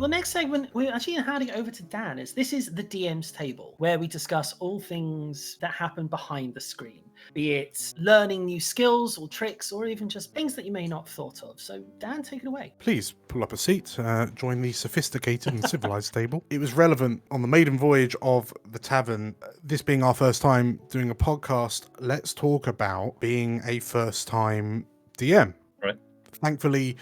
the next segment, we're actually handing it over to Dan. This is the DM's table, where we discuss all things that happen behind the screen, be it learning new skills or tricks, or even just things that you may not have thought of. So, Dan, take it away. Please pull up a seat, join the sophisticated and civilized table. It was relevant on the maiden voyage of the tavern. This being our first time doing a podcast, let's talk about being a first-time DM. Right. Thankfully,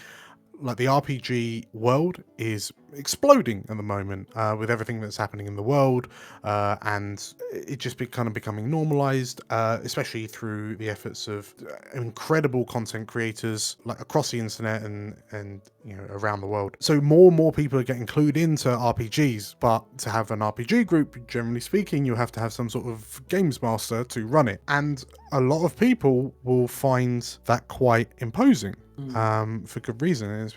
like, the RPG world is exploding at the moment with everything that's happening in the world, and it just kind of becoming normalized, especially through the efforts of incredible content creators like across the internet and around the world. So more and more people are getting clued into RPGs, but to have an RPG group, generally speaking, you have to have some sort of games master to run it, and a lot of people will find that quite imposing. For good reason.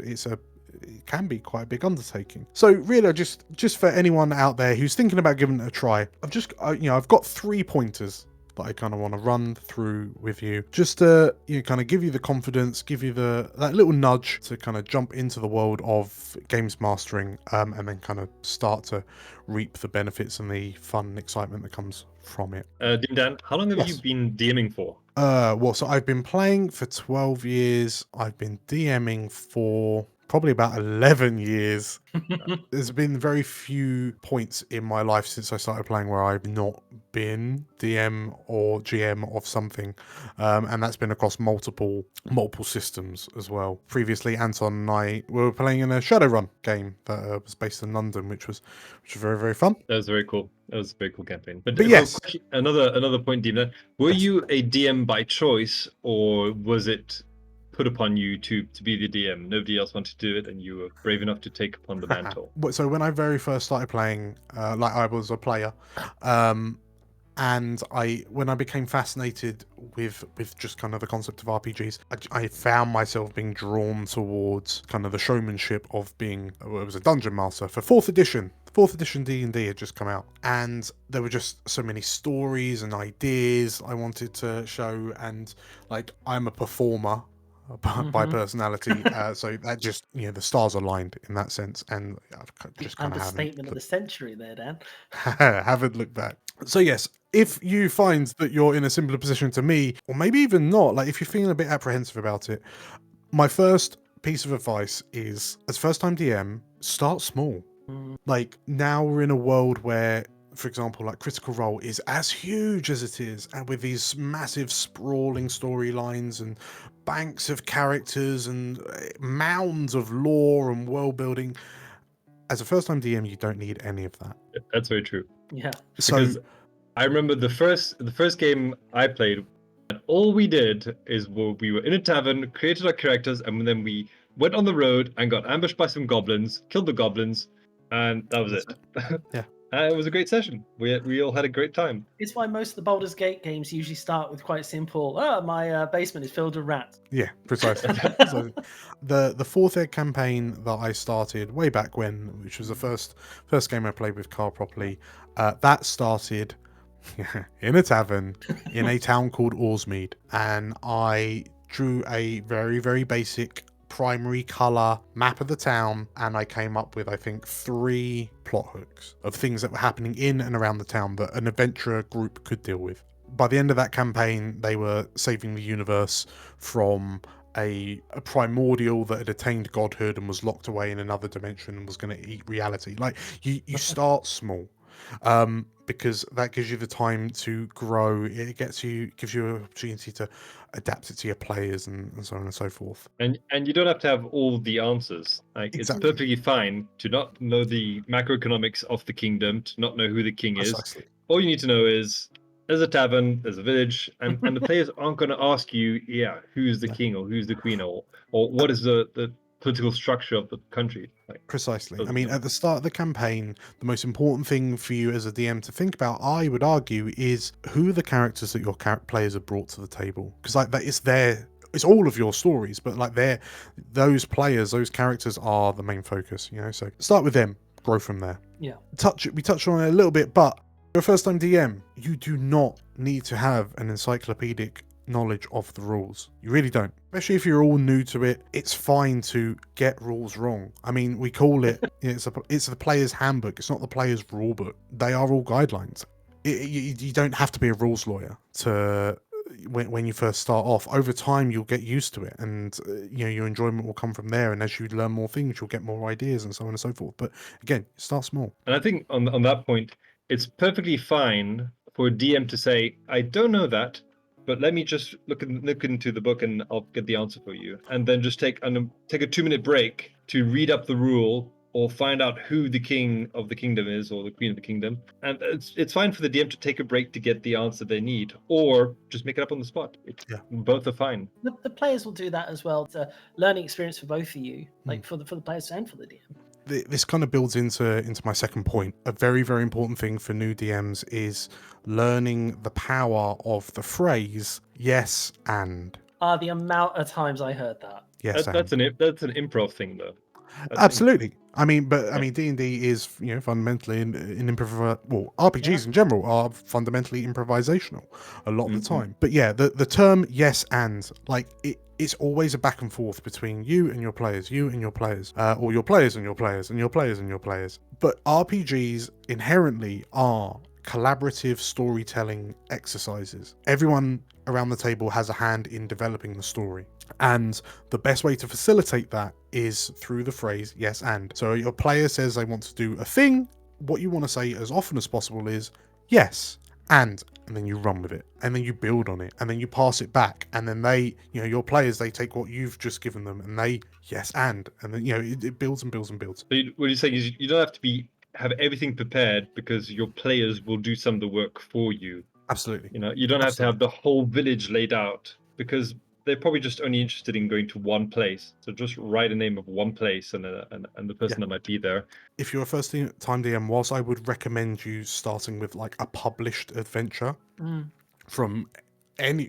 It can be quite a big undertaking. So really, just for anyone out there who's thinking about giving it a try, I've got 3 pointers that I kind of want to run through with you, just to kind of give you the confidence, give you that little nudge to kind of jump into the world of games mastering, and then kind of start to reap the benefits and the fun and excitement that comes from it. Dan, how long have you been DMing for? So I've been playing for 12 years. I've been DMing for probably about 11 years. There's been very few points in my life since I started playing where I've not been DM or GM of something, and that's been across multiple systems as well. Previously, Anton and I were playing in a Shadowrun game that was based in London, which was very, very fun. That was very cool. That was a very cool campaign. But yes, another point, DM. Were you a DM by choice, or was it put upon you to be the DM? Nobody else wanted to do it, and you were brave enough to take upon the mantle. So when I very first started playing, I was a player, and when I became fascinated with just kind of the concept of RPGs, I found myself being drawn towards kind of the showmanship of being, it was a dungeon master for 4th edition. 4th edition D&D had just come out, and there were just so many stories and ideas I wanted to show, and like, I'm a performer by personality, so that just, the stars aligned in that sense, and I've just kind of understatement of the century there, Dan. haven't looked back. So yes, if you find that you're in a similar position to me, or maybe even not, like if you're feeling a bit apprehensive about it, my first piece of advice is, as first time DM, start small. Like, now we're in a world where, for example, like Critical Role is as huge as it is, and with these massive sprawling storylines and banks of characters and mounds of lore and world building. As a first-time DM, you don't need any of that. That's very true. Yeah. Because I remember the first game I played, and all we did is we were in a tavern, created our characters, and then we went on the road and got ambushed by some goblins, killed the goblins, and that was it. Yeah. It was a great session. We all had a great time. It's why most of the Baldur's Gate games usually start with quite simple, my basement is filled with rats. Yeah, precisely. So the 4th Ed campaign that I started way back when, which was the first game I played with Carl properly, that started in a tavern in a town called Orsmead, and I drew a very, very basic primary color map of the town, and I came up with, I think, 3 plot hooks of things that were happening in and around the town that an adventurer group could deal with. By the end of that campaign, they were saving the universe from a primordial that had attained godhood and was locked away in another dimension and was going to eat reality. Like, you start small, because that gives you the time to grow. It gives you an opportunity to adapt it to your players and so on and so forth. And you don't have to have all the answers. Like, Exactly. It's perfectly fine to not know the macroeconomics of the kingdom, to not know who the king is. Precisely. All you need to know is there's a tavern, there's a village, and the players aren't going to ask you, who's the king or who's the queen or what is the political structure of the country. Like, precisely. I mean, at the start of the campaign, the most important thing for you as a DM to think about, I would argue, is who are the characters that your players have brought to the table. Because like, that is it's all of your stories, but like, those players, those characters are the main focus. So start with them, grow from there. Yeah. We touched on it a little bit, but you're a first-time DM. You do not need to have an encyclopedic knowledge of the rules. You really don't. Especially if you're all new to it, it's fine to get rules wrong. I mean, we call it, it's the player's handbook. It's not the player's rule book. They are all guidelines. You don't have to be a rules lawyer to when you first start off. Over time, you'll get used to it, and your enjoyment will come from there. And as you learn more things, you'll get more ideas and so on and so forth. But again, start small. And I think on that point, it's perfectly fine for a DM to say, I don't know that, but let me just look into the book and I'll get the answer for you. And then just take a 2-minute break to read up the rule or find out who the king of the kingdom is or the queen of the kingdom. And it's fine for the DM to take a break to get the answer they need, or just make it up on the spot. Both are fine. The players will do that as well. It's a learning experience for both of you, like for the players and for the DM. This kind of builds into my second point. A very, very important thing for new DMs is learning the power of the phrase "yes and." The amount of times I heard that. Yes, that's an improv thing, though. Absolutely. I mean, D&D is fundamentally an improv. Well, RPGs in general are fundamentally improvisational a lot of the time. But yeah, the term "yes and," like it's always a back and forth between you and your players, or your players and your players, and your players and your players. But RPGs inherently are collaborative storytelling exercises. Everyone around the table has a hand in developing the story. And the best way to facilitate that is through the phrase "yes and." So your player says they want to do a thing. What you want to say as often as possible is "yes and," and then you run with it, and then you build on it, and then you pass it back, and then they, your players, they take what you've just given them, and they "yes and," and then it builds and builds and builds. So what you're saying is you don't have to have everything prepared, because your players will do some of the work for you. Absolutely. You don't have to have the whole village laid out, because they're probably just only interested in going to one place. So just write a name of one place and the person that might be there. If you're a first time DM, whilst I would recommend you starting with like a published adventure from any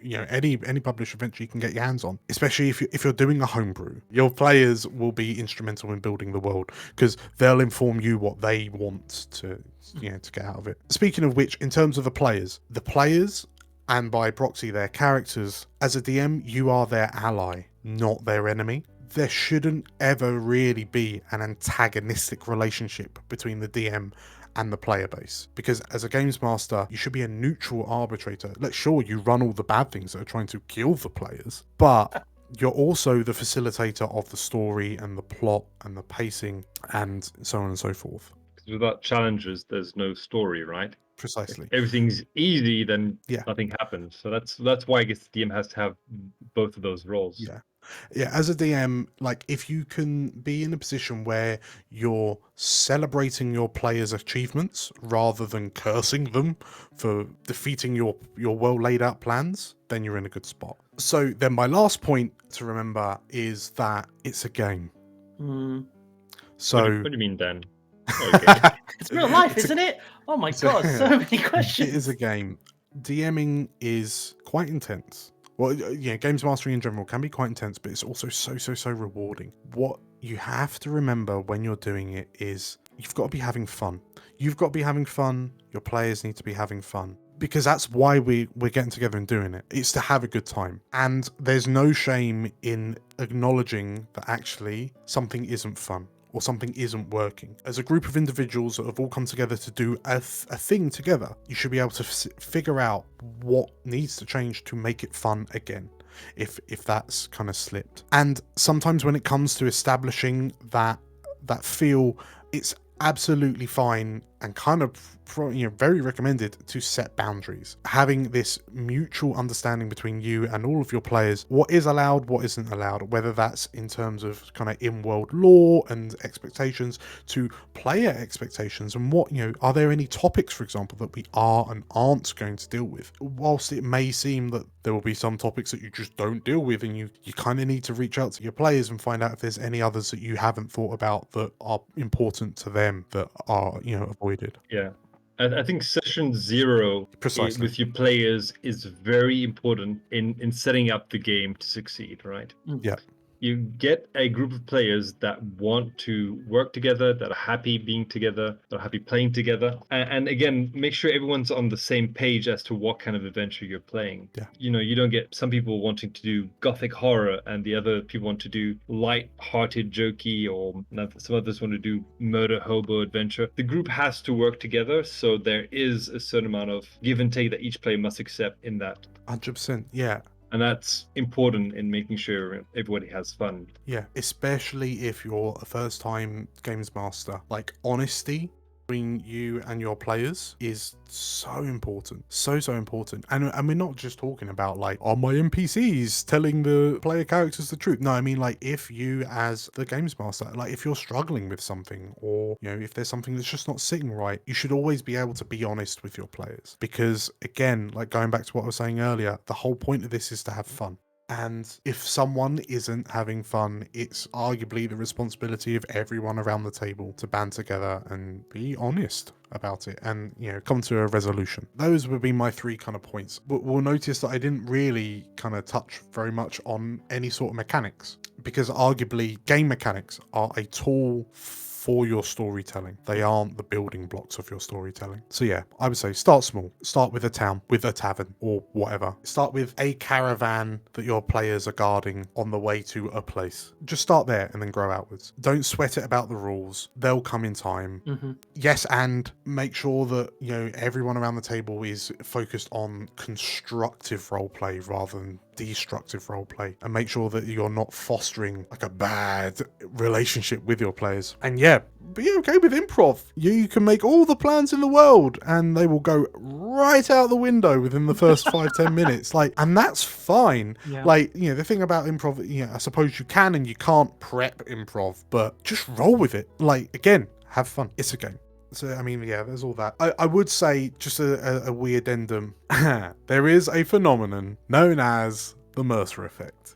published adventure you can get your hands on, especially if you're doing a homebrew, your players will be instrumental in building the world, because they'll inform you what they want to get out of it. Speaking of which, in terms of the players, and by proxy their characters, as a DM, you are their ally, not their enemy. There shouldn't ever really be an antagonistic relationship between the DM and the player base, because as a games master, you should be a neutral arbitrator. Sure, you run all the bad things that are trying to kill the players, but you're also the facilitator of the story and the plot and the pacing and so on and so forth. Without challenges, there's no story, right? Precisely. If everything's easy, then nothing happens. So that's why I guess the DM has to have both of those roles. Yeah, as a DM, like if you can be in a position where you're celebrating your players' achievements rather than cursing them for defeating your well laid out plans, then you're in a good spot. So then my last point to remember is that it's a game. So what do you mean, Dan? Okay. It's real life, isn't it? Oh my god, so many questions. It is a game. DMing is quite intense. Well, games mastering in general can be quite intense, but it's also so rewarding. What you have to remember when you're doing it is you've got to be having fun. You've got to be having fun. Your players need to be having fun, because that's why we're getting together and doing it. It's to have a good time. And there's no shame in acknowledging that actually something isn't fun or something isn't working. As a group of individuals that have all come together to do a thing together, you should be able to figure out what needs to change to make it fun again, if that's kind of slipped. And sometimes when it comes to establishing that feel, it's absolutely fine and kind of very recommended to set boundaries. Having this mutual understanding between you and all of your players, what is allowed, what isn't allowed, whether that's in terms of kind of in-world lore and expectations to player expectations, and what, are there any topics, for example, that we are and aren't going to deal with? Whilst it may seem that there will be some topics that you just don't deal with, and you kind of need to reach out to your players and find out if there's any others that you haven't thought about that are important to them that are, avoided. Yeah. I think session 0 Precisely. with your players is very important in setting up the game to succeed, right? Yeah. You get a group of players that want to work together, that are happy being together, that are happy playing together. And again, make sure everyone's on the same page as to what kind of adventure you're playing. Yeah. You don't get some people wanting to do gothic horror and the other people want to do light-hearted, jokey, or some others want to do murder hobo adventure. The group has to work together, so there is a certain amount of give and take that each player must accept in that. 100%. Yeah. And that's important in making sure everybody has fun. Yeah, especially if you're a first time games master. Like, honesty between you and your players is so important. So important. And we're not just talking about like, are my NPCs telling the player characters the truth? No, I mean, like, if you as the games master, like if you're struggling with something, or if there's something that's just not sitting right, you should always be able to be honest with your players. Because again, like going back to what I was saying earlier, the whole point of this is to have fun. And if someone isn't having fun, it's arguably the responsibility of everyone around the table to band together and be honest about it and, come to a resolution. Those would be my 3 kind of points. But we'll notice that I didn't really kind of touch very much on any sort of mechanics, because arguably game mechanics are a tool for your storytelling. They aren't the building blocks of your storytelling. So yeah, I would say start small. Start with a town, with a tavern, or whatever. Start with a caravan that your players are guarding on the way to a place. Just start there and then grow outwards. Don't sweat it about the rules. They'll come in time. Mm-hmm. Yes, and make sure that, everyone around the table is focused on constructive roleplay rather than destructive roleplay, and make sure that you're not fostering like a bad relationship with your players. And yeah, be okay with improv. You can make all the plans in the world and they will go right out the window within the first 5-10 minutes, and that's fine. Yeah. The thing about improv, I suppose you can and you can't prep improv, but just roll with it. Again, have fun. It's a game. So, I mean, yeah, there's all that. I would say, just a weird addendum, there is a phenomenon known as the Mercer Effect.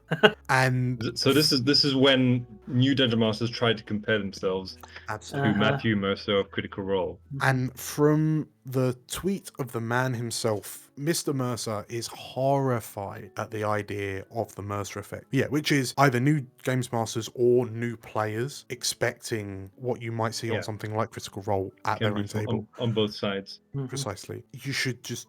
And so this is when new Dungeon Masters try to compare themselves absolutely to Matthew Mercer of Critical Role. And from the tweet of the man himself, Mr. Mercer is horrified at the idea of the Mercer Effect. Yeah, which is either new games masters or new players expecting what you might see on something like Critical Role at their own table. On both sides. Mm-hmm. Precisely. You should just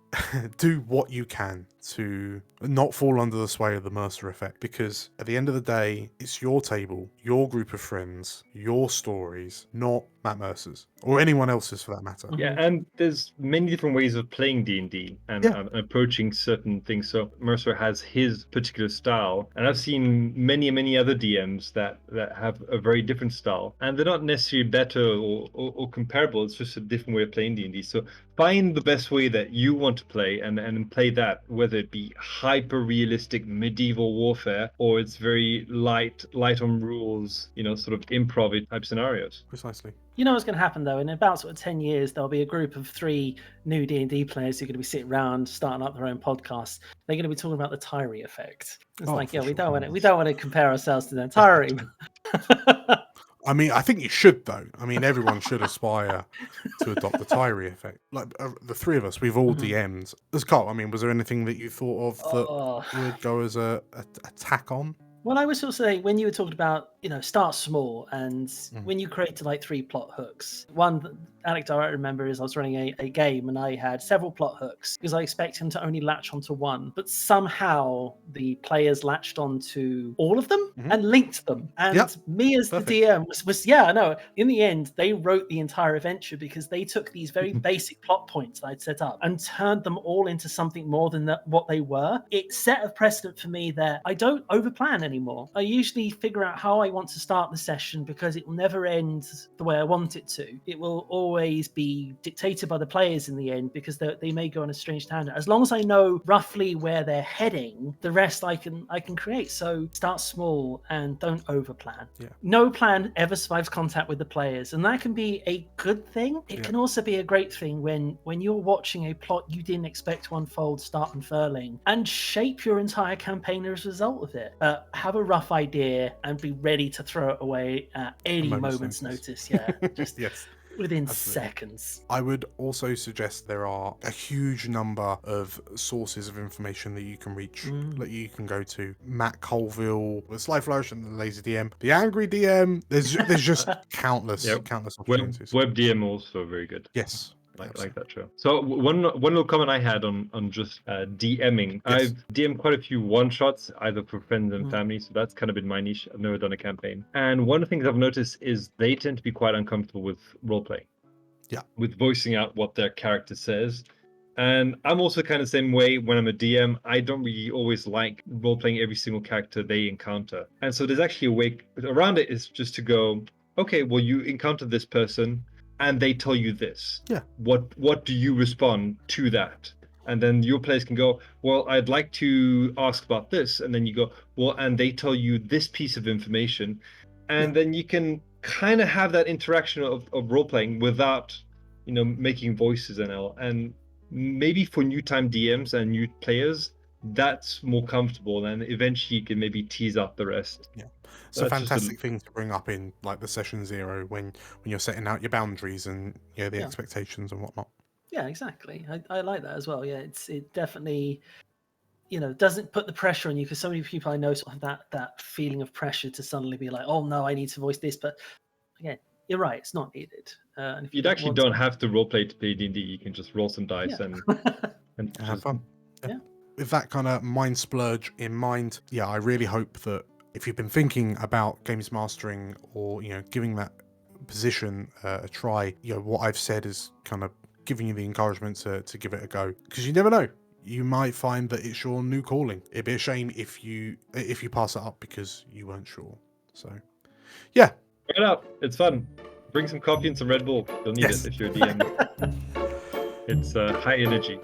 do what you can to not fall under the sway of the Mercer Effect, because at the end of the day, it's your table, your group of friends, your stories, not Matt Mercer's or anyone else's for that matter. Yeah, and there's many different ways of playing D&D and approaching certain things. So Mercer has his particular style, and I've seen many other DMs that have a very different style, and they're not necessarily better or comparable. It's just a different way of playing D&D. So find the best way that you want to play and play that, whether it be hyper realistic medieval warfare or it's very light on rules, sort of improv type scenarios. Precisely. You know what's going to happen though? In about sort of 10 years, there'll be a group of 3 new D&D players who are going to be sitting around starting up their own podcast. They're going to be talking about the Tyree effect. It's we don't want to compare ourselves to them. Tyree. I mean, I think you should though. I mean, everyone should aspire to adopt the Tyree effect. The 3 of us, we've all DM'd. As Carl, I mean, was there anything that you thought of that would go as a tack on? Well, I was also saying, when you were talking about, start small, and when you created 3 plot hooks, one anecdote I remember is I was running a game and I had several plot hooks because I expected them to only latch onto one, but somehow the players latched onto all of them and linked them. And me as the DM was in the end, they wrote the entire adventure because they took these very basic plot points that I'd set up and turned them all into something more than what they were. It set a precedent for me that I don't overplan anymore. I usually figure out how I want to start the session because it will never end the way I want it to. It will always be dictated by the players in the end because they may go on a strange tangent. As long as I know roughly where they're heading, the rest I can create. So start small and don't overplan. Yeah. No plan ever survives contact with the players, and that can be a good thing. It can also be a great thing when you're watching a plot you didn't expect to unfold start unfurling and shape your entire campaign as a result of it. Have a rough idea and be ready to throw it away at any moment's notice. Yeah, just yes. Within Absolutely. seconds. I would also suggest there are a huge number of sources of information that you can reach, that you can go to. Matt Colville, the Sly Flourish and the Lazy DM, the Angry DM. There's just countless Yep. opportunities. Web DM also very good. Yes. Like that show. So one little comment I had on just DMing. Yes. I've DM'd quite a few one shots, either for friends and family. So that's kind of been my niche. I've never done a campaign. And one of the things I've noticed is they tend to be quite uncomfortable with role playing. Yeah. With voicing out what their character says. And I'm also kind of the same way when I'm a DM. I don't really always like role playing every single character they encounter. And so there's actually a way around it is just to go, okay, well, you encountered this person and they tell you this. Yeah. What do you respond to that? And then your players can go, well, I'd like to ask about this. And then you go, well, and they tell you this piece of information. And then you can kind of have that interaction of role playing without, making voices and all. And maybe for new time DMs and new players, that's more comfortable. And eventually you can maybe tease out the rest. Yeah. It's a fantastic thing to bring up in like the session 0 when you're setting out your boundaries and the expectations and whatnot. Yeah, exactly. I like that as well. Yeah, it definitely, doesn't put the pressure on you, because so many people I know sort of that feeling of pressure to suddenly be like, oh no, I need to voice this. But again, you're right, it's not needed. And if you actually don't have to roleplay to play D&D. You can just roll some dice and have fun. Yeah. With that kind of mind splurge in mind, I really hope that if you've been thinking about games mastering or giving that position a try, what I've said is kind of giving you the encouragement to give it a go, because you never know. You might find that it's your new calling. It'd be a shame if you pass it up because you weren't sure. So, yeah. Try it out. It's fun. Bring some coffee and some Red Bull. You'll need it if you're a DM. It's high energy.